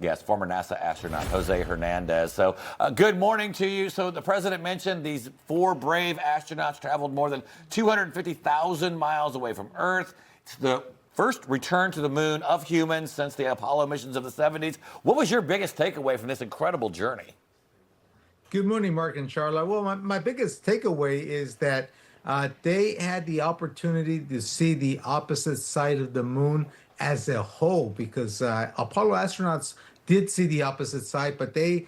Yes, former NASA astronaut José Hernández. So good morning to you. So the president mentioned these 4 brave astronauts traveled more than 250,000 miles away from Earth. It's the first return to the moon of humans since the Apollo missions of the 70s. What was your biggest takeaway from this incredible journey? Good morning, Mark and Charla. Well, my biggest takeaway is that they had the opportunity to see the opposite side of the moon as a whole, because Apollo astronauts did see the opposite side, but they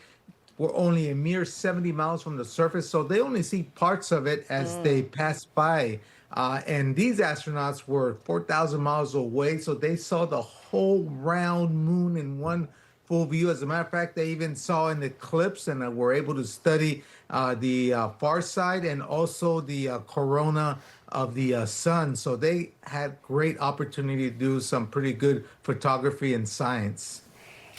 were only a mere 70 miles from the surface, so they only see parts of it as they pass by. And these astronauts were 4,000 miles away, so they saw the whole round moon in one full view. As a matter of fact, they even saw an eclipse and were able to study the far side and also the corona of the sun. So they had great opportunity to do some pretty good photography and science.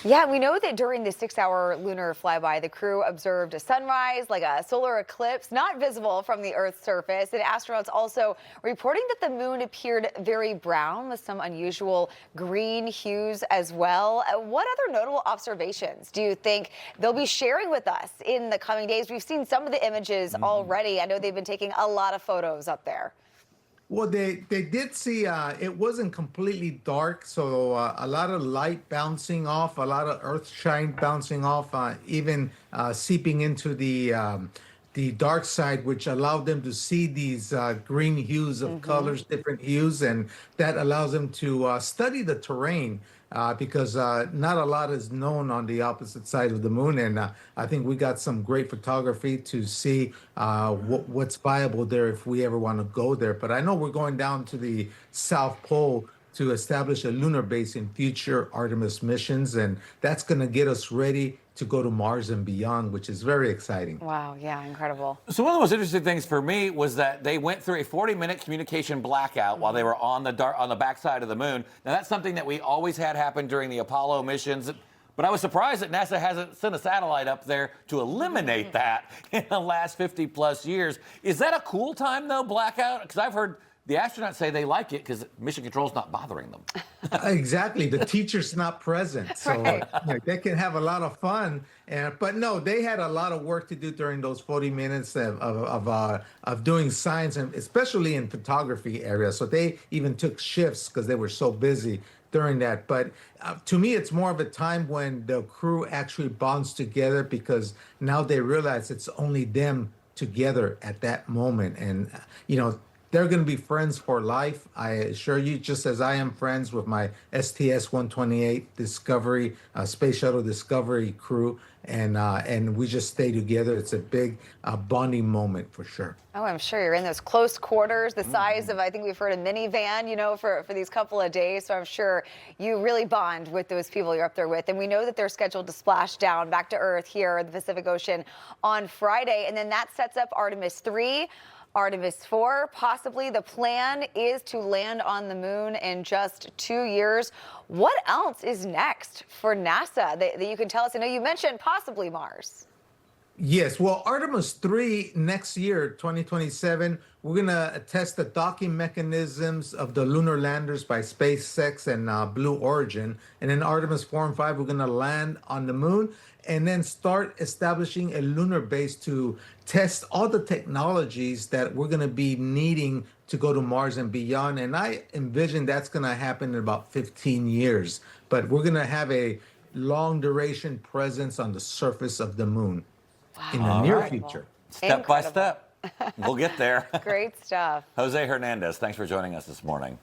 Yeah, we know that during the 6-hour lunar flyby, the crew observed a sunrise, like a solar eclipse, not visible from the Earth's surface. And astronauts also reporting that the moon appeared very brown with some unusual green hues as well. What other notable observations do you think they'll be sharing with us in the coming days? We've seen some of the images already. I know they've been taking a lot of photos up there. Well, they did see it wasn't completely dark, so a lot of light bouncing off, a lot of earth shine bouncing off, even seeping into the dark side, which allowed them to see these green hues of colors, different hues, and that allows them to study the terrain. Because not a lot is known on the opposite side of the moon. And I think we got some great photography to see what's viable there if we ever want to go there. But I know we're going down to the South Pole to establish a lunar base in future Artemis missions. And that's going to get us ready to go to Mars and beyond, which is very exciting. Wow, yeah, incredible. So one of the most interesting things for me was that they went through a 40-minute communication blackout while they were on the backside of the moon. Now that's something that we always had happen during the Apollo missions. But I was surprised that NASA hasn't sent a satellite up there to eliminate that in the last 50 plus years. Is that a cool time though, blackout? Because I've heard the astronauts say they like it because mission control's not bothering them. Exactly. The teacher's not present. So they can have a lot of fun. But no, they had a lot of work to do during those 40 minutes of doing science, and especially in photography area. So they even took shifts because they were so busy during that. But to me, it's more of a time when the crew actually bonds together, because now they realize it's only them together at that moment. And, they're going to be friends for life. I assure you, just as I am friends with my STS-128 Discovery, Space Shuttle Discovery crew, and we just stay together. It's a big bonding moment for sure. Oh, I'm sure you're in those close quarters, the size of, I think we've heard, a minivan, for these couple of days. So I'm sure you really bond with those people you're up there with. And we know that they're scheduled to splash down back to Earth here in the Pacific Ocean on Friday. And then that sets up Artemis III. Artemis IV, possibly. The plan is to land on the moon in just 2 years. What else is next for NASA that you can tell us? I know you mentioned possibly Mars. Yes, well, Artemis 3 next year, 2027, we're going to test the docking mechanisms of the lunar landers by SpaceX and Blue Origin. And then Artemis 4 and 5, we're going to land on the moon and then start establishing a lunar base to test all the technologies that we're going to be needing to go to Mars and beyond. And I envision that's going to happen in about 15 years. But we're going to have a long duration presence on the surface of the moon. Wow. In the near future. Step by step. We'll get there. Great stuff. José Hernández, thanks for joining us this morning.